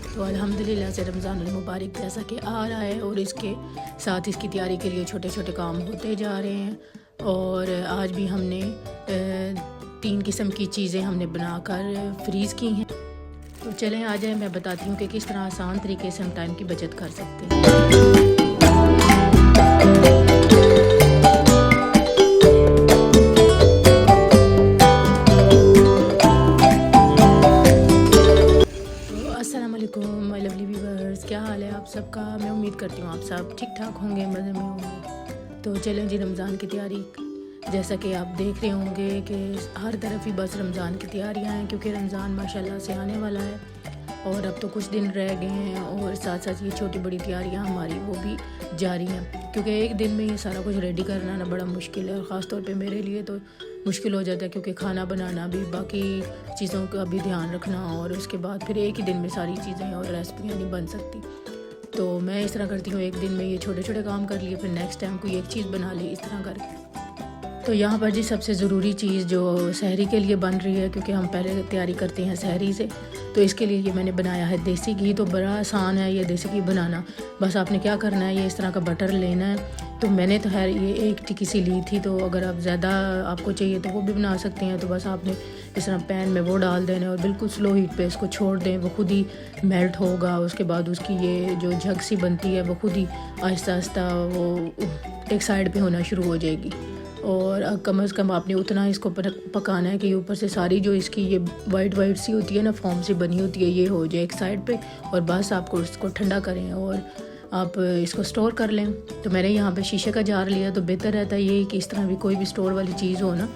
तो अल्हम्दुलिल्लाह से रमज़ान मुबारक जैसा कि आ रहा है और इसके साथ इसकी तैयारी के लिए छोटे छोटे काम होते जा रहे हैं। और आज भी हमने 3 किस्म की चीज़ें हमने बनाकर फ्रीज़ की हैं। तो चलें आ जाए, मैं बताती हूँ कि किस तरह आसान तरीके से हम टाइम की बचत कर सकते हैं। माय लवली व्यूअर्स, क्या हाल है आप सबका। मैं उम्मीद करती हूँ आप सब ठीक ठाक होंगे, मज़े में होंगे। तो चलें जी, रमज़ान की तैयारी जैसा कि आप देख रहे होंगे कि हर तरफ ही बस रमज़ान की तैयारियाँ हैं, क्योंकि रमज़ान माशाल्लाह से आने वाला है और अब तो कुछ दिन रह गए हैं। और साथ साथ ये छोटी बड़ी तैयारियाँ हमारी वो भी जारी हैं, क्योंकि एक दिन में ये सारा कुछ रेडी करना ना बड़ा मुश्किल है। और ख़ास तौर पे मेरे लिए तो मुश्किल हो जाता है, क्योंकि खाना बनाना भी, बाकी चीज़ों का भी ध्यान रखना, और उसके बाद फिर एक ही दिन में सारी चीज़ें और रेसिपियाँ नहीं बन सकती। तो मैं इस तरह करती हूँ, एक दिन में ये छोटे छोटे काम कर लिए, फिर नेक्स्ट टाइम कोई एक चीज़ बना ली, इस तरह करके। तो यहाँ पर जी सबसे ज़रूरी चीज़ जो सहरी के लिए बन रही है, क्योंकि हम पहले तैयारी करते हैं सहरी से, तो इसके लिए ये मैंने बनाया है देसी घी। तो बड़ा आसान है ये देसी घी बनाना। बस आपने क्या करना है, ये इस तरह का बटर लेना है। तो मैंने तो खैर ये 1 टिक्की सी ली थी, तो अगर आप ज़्यादा आपको चाहिए तो वो भी बना सकते हैं। तो बस आपने इस तरह पैन में वो डाल देना है और बिल्कुल स्लो हीट पे इसको छोड़ दें, वो खुद ही मेल्ट होगा। उसके बाद उसकी ये जो झग सी बनती है वो खुद ही आहिस्ता आहिस्ता वो एक साइड पे होना शुरू हो जाएगी। और कम से कम आपने उतना इसको पकाना है कि ऊपर से सारी जो इसकी ये वाइट सी होती है ना, फॉर्म से बनी होती है, ये हो जाए एक साइड पे। और बस आपको इसको ठंडा करें और आप इसको स्टोर कर लें। तो मैंने यहाँ पे शीशे का जार लिया, तो बेहतर रहता है ये कि इस तरह भी कोई भी स्टोर वाली चीज़ हो ना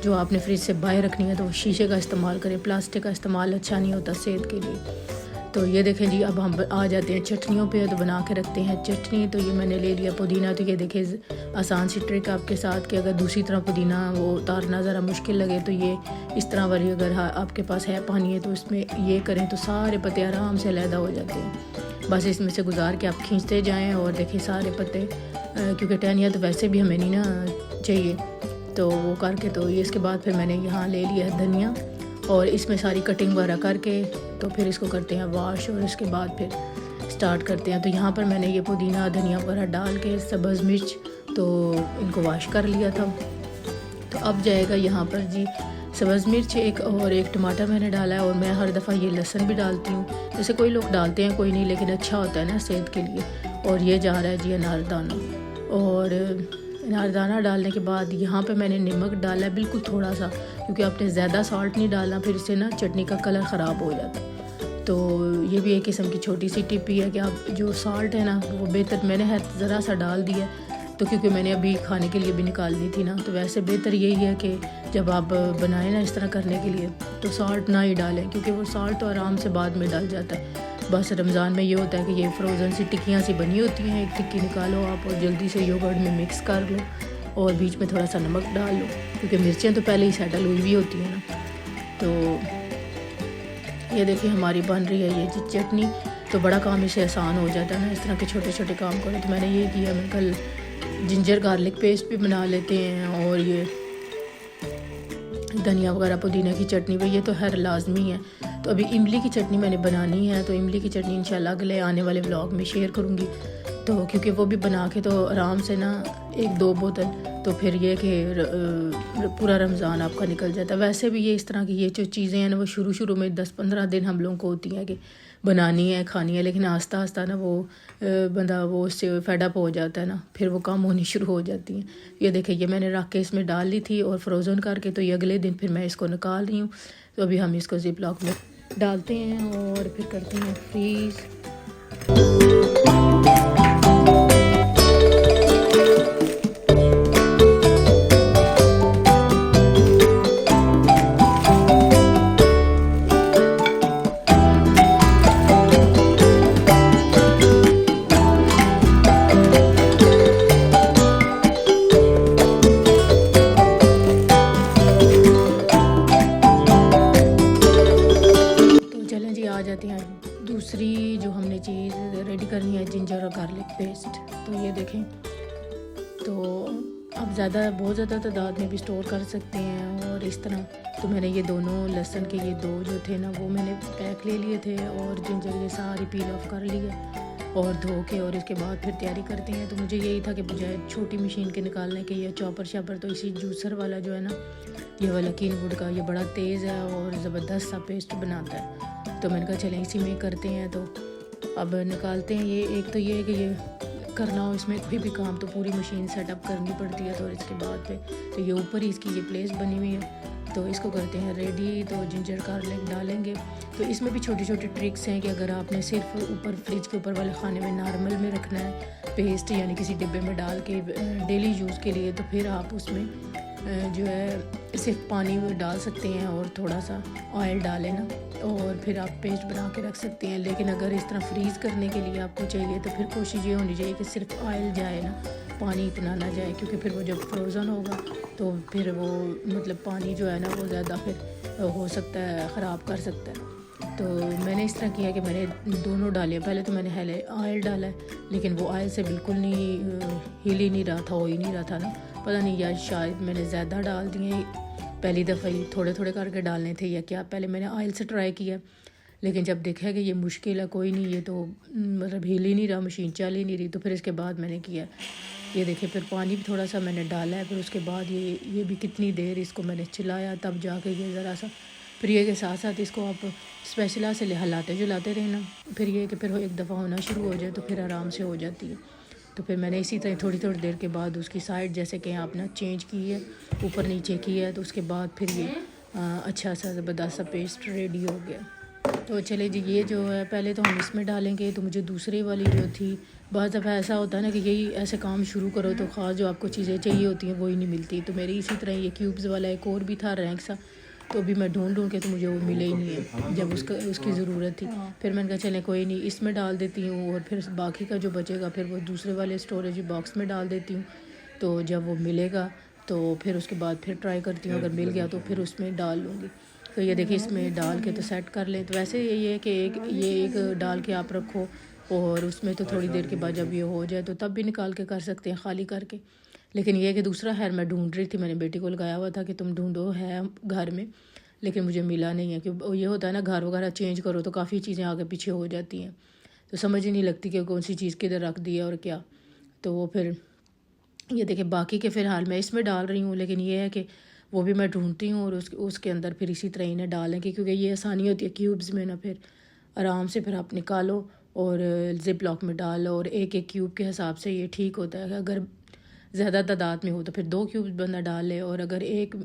जो आपने फ्रिज से बाहर रखनी है, तो शीशे का इस्तेमाल करें। प्लास्टिक का इस्तेमाल अच्छा नहीं होता सेहत के लिए। तो ये देखें जी, अब हम आ जाते हैं चटनियों पे। तो बना के रखते हैं चटनी। तो ये मैंने ले लिया पुदीना। तो ये देखें आसान सी ट्रिक आपके साथ कि अगर दूसरी तरह पुदीना वो उतारना ज़रा मुश्किल लगे, तो ये इस तरह वाली अगर आपके पास है पानी है तो इसमें ये करें तो सारे पत्ते आराम से अलहदा हो जाते हैं। बस इसमें से गुजार के आप खींचते जाएँ और देखें सारे पत्ते, क्योंकि टहनियाँ तो वैसे भी हमें नहीं ना चाहिए, तो वो करके। तो ये इसके बाद फिर मैंने यहाँ ले लिया है धनिया, और इसमें सारी कटिंग वगैरह करके तो फिर इसको करते हैं वॉश, और इसके बाद फिर स्टार्ट करते हैं। तो यहाँ पर मैंने ये पुदीना धनिया वगैरह डाल के सब्ज़ मिर्च तो इनको वॉश कर लिया था। तो अब जाएगा यहाँ पर जी सब्ज़ मिर्च एक, और एक टमाटर मैंने डाला है। और मैं हर दफ़ा ये लहसुन भी डालती हूँ, जैसे कोई लोग डालते हैं कोई नहीं, लेकिन अच्छा होता है ना सेहत के लिए। और ये जा रहा है जी अनारदाना, और अनारदाना डालने के बाद यहाँ पे मैंने नमक डाला है बिल्कुल थोड़ा सा, क्योंकि आपने ज़्यादा सॉल्ट नहीं डालना, फिर इससे ना चटनी का कलर ख़राब हो जाता है। तो ये भी एक किस्म की छोटी सी टिप ही है कि आप जो सॉल्ट है ना वो बेहतर, मैंने है ज़रा सा डाल दिया, तो क्योंकि मैंने अभी खाने के लिए भी निकाल दी थी ना। तो वैसे बेहतर यही है कि जब आप बनाएं ना इस तरह करने के लिए, तो सॉल्ट ना ही डालें, क्योंकि वो सॉल्ट तो आराम से बाद में डल जाता है। बस रमज़ान में ये होता है कि ये फ्रोज़न सी टिक्कियाँ सी बनी होती हैं, एक टिक्की निकालो आप और जल्दी से योगर्ट में मिक्स कर लो और बीच में थोड़ा सा नमक डाल लो, क्योंकि मिर्चें तो पहले ही सेटल हुई भी होती हैं ना। तो ये देखिए हमारी बन रही है ये चटनी। तो बड़ा काम इसे आसान हो जाता है ना, इस तरह के छोटे छोटे काम करो। तो मैंने ये किया, मैं कल जिंजर गार्लिक पेस्ट भी बना लेते हैं, और ये धनिया वगैरह पुदीना की चटनी पे ये तो हर लाजमी है। तो अभी इमली की चटनी मैंने बनानी है, तो इमली की चटनी इंशाल्लाह अगले आने वाले व्लॉग में शेयर करूँगी। तो क्योंकि वो भी बना के तो आराम से ना 1-2 बोतल, तो फिर ये कि पूरा रमज़ान आपका निकल जाता है। वैसे भी ये इस तरह की ये जो चीज़ें हैं ना वो शुरू में 10-15 दिन हम लोगों को होती हैं कि बनानी है खानी है, लेकिन आस्ता आस्ता ना वो बंदा वो उससे फेडअप हो जाता है ना, फिर वो काम होनी शुरू हो जाती हैं। ये देखिए ये मैंने रख के इसमें डाल ली थी और फ्रोज़न करके, तो ये अगले दिन फिर मैं इसको निकाल रही हूँ। तो अभी हम इसको ज़िप लॉक में डालते हैं और फिर करते हैं फ्रीज़। दूसरी जो हमने चीज़ रेडी करनी है जिंजर और गार्लिक पेस्ट। तो ये देखें, तो आप बहुत ज़्यादा तादाद में भी स्टोर कर सकते हैं और इस तरह। तो मैंने ये दोनों लहसुन के ये 2 जो थे ना वो मैंने पैक ले लिए थे, और जिंजर ये सारी पील ऑफ कर ली है और धो के, और इसके बाद फिर तैयारी करते हैं। तो मुझे यही था कि बजाय छोटी मशीन के निकालने के, ये चॉपर शापर, तो इसी जूसर वाला जो है ना, ये वाला कीनवुड का, ये बड़ा तेज़ है और ज़बरदस्त सा पेस्ट बनाता है। तो मैंने कहा चलें इसी में करते हैं। तो अब निकालते हैं ये। एक तो ये है कि ये करना हो इसमें कोई भी काम तो पूरी मशीन सेटअप करनी पड़ती है। तो इसके बाद फिर तो ये ऊपर ही इसकी ये प्लेस बनी हुई है, तो इसको करते हैं रेडी। तो जिंजर गार्लिक डालेंगे। तो इसमें भी छोटी छोटी ट्रिक्स हैं कि अगर आपने सिर्फ ऊपर फ्रिज के ऊपर वाले खाने में नॉर्मल में रखना है पेस्ट, यानी किसी डिब्बे में डाल के डेली यूज़ के लिए, तो फिर आप उसमें जो है सिर्फ पानी डाल सकते हैं और थोड़ा सा ऑयल डालें ना, और फिर आप पेस्ट बना के रख सकते हैं। लेकिन अगर इस तरह फ्रीज़ करने के लिए आपको चाहिए तो फिर कोशिश ये होनी चाहिए कि सिर्फ ऑयल जाए ना, पानी इतना ना जाए, क्योंकि फिर वो जब फ्रोज़न होगा तो फिर वो मतलब पानी जो है ना वो ज़्यादा फिर हो सकता है ख़राब कर सकता है। तो मैंने इस तरह किया कि मैंने दोनों डाले। पहले तो मैंने ऑयल डाला है, लेकिन वो ऑयल से बिल्कुल नहीं हिल ही नहीं रहा था, हो ही नहीं रहा था ना, पता नहीं, या शायद मैंने ज़्यादा डाल दिए पहली दफ़ा ही, थोड़े थोड़े करके डालने थे या क्या। पहले मैंने ऑयल से ट्राई किया, लेकिन जब देखा कि ये मुश्किल है, कोई नहीं, ये तो मतलब हिल ही नहीं रहा, मशीन चल ही नहीं रही, तो फिर इसके बाद मैंने किया, ये देखिए फिर पानी भी थोड़ा सा मैंने डाला है। फिर उसके बाद ये भी कितनी देर इसको मैंने चलाया, तब जाके ये ज़रा सा, फिर ये के साथ साथ इसको आप स्पेशला से हिलाते जुलाते रहे ना, फिर ये कि फिर एक दफ़ा होना शुरू हो जाए तो फिर आराम से हो जाती है। तो फिर मैंने इसी तरह थोड़ी थोड़ी देर के बाद उसकी साइड जैसे कि आपने चेंज की है, ऊपर नीचे की है, तो उसके बाद फिर ये अच्छा सा ज़बरदस्त सा पेस्ट रेडी हो गया। तो चले जी, ये जो है पहले तो हम इसमें डालेंगे। तो मुझे दूसरी वाली जो थी, बहुत दफ़ा ऐसा होता है ना कि यही ऐसे काम शुरू करो तो ख़ास जो आपको चीज़ें चाहिए होती हैं वही नहीं मिलती। तो मेरी इसी तरह ये क्यूब्स वाला एक और भी था रैंक सा, तो अभी मैं ढूंढ के तो मुझे वो मिले ही नहीं है जब उसकी ज़रूरत थी। फिर मैंने कहा चले कोई नहीं, इसमें डाल देती हूँ, और फिर बाकी का जो बचेगा फिर वो दूसरे वाले स्टोरेज बॉक्स में डाल देती हूँ। तो जब वो मिलेगा तो फिर उसके बाद फिर ट्राई करती हूँ, अगर मिल गया तो फिर उसमें डाल लूँगी। तो ये देखिए इसमें डाल के तो सेट कर लें। तो वैसे यही है कि एक डाल के आप रखो, और उसमें तो थोड़ी देर के बाद जब ये हो जाए तो तब भी निकाल के कर सकते हैं खाली करके। लेकिन ये कि दूसरा हेयर मैं ढूंढ रही थी, मैंने बेटी को लगाया हुआ था कि तुम ढूंढो है घर में, लेकिन मुझे मिला नहीं है। क्योंकि ये होता है ना, घर वगैरह चेंज करो तो काफ़ी चीज़ें आगे पीछे हो जाती हैं, तो समझ ही नहीं लगती कि कौन सी चीज़ किधर रख दी है और क्या। तो वो फिर ये देखिए बाकी के फ़िलहाल मैं इसमें डाल रही हूँ, लेकिन ये है कि वो भी मैं ढूंढती हूँ और उसके अंदर फिर इसी तरह इन्हें डालेंगे, क्योंकि ये आसानी होती है क्यूब्स में ना, फिर आराम से फिर आप निकालो और ज़िप लॉक में डालो, और एक एक क्यूब के हिसाब से ये ठीक होता है। अगर ज़्यादा तादाद में हो तो फिर 2 क्यूब्स बंदा डाल ले, और अगर एक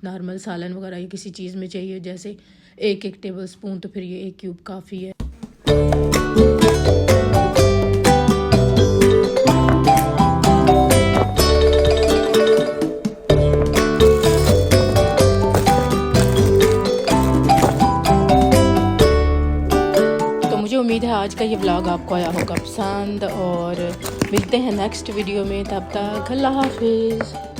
नॉर्मल सालन वगैरह या किसी चीज़ में चाहिए जैसे एक टेबल स्पून, तो फिर ये 1 क्यूब काफ़ी है। उम्मीद है आज का ये व्लॉग आपको आया होगा पसंद, और मिलते हैं नेक्स्ट वीडियो में। तब तक अल्लाह हाफिज़।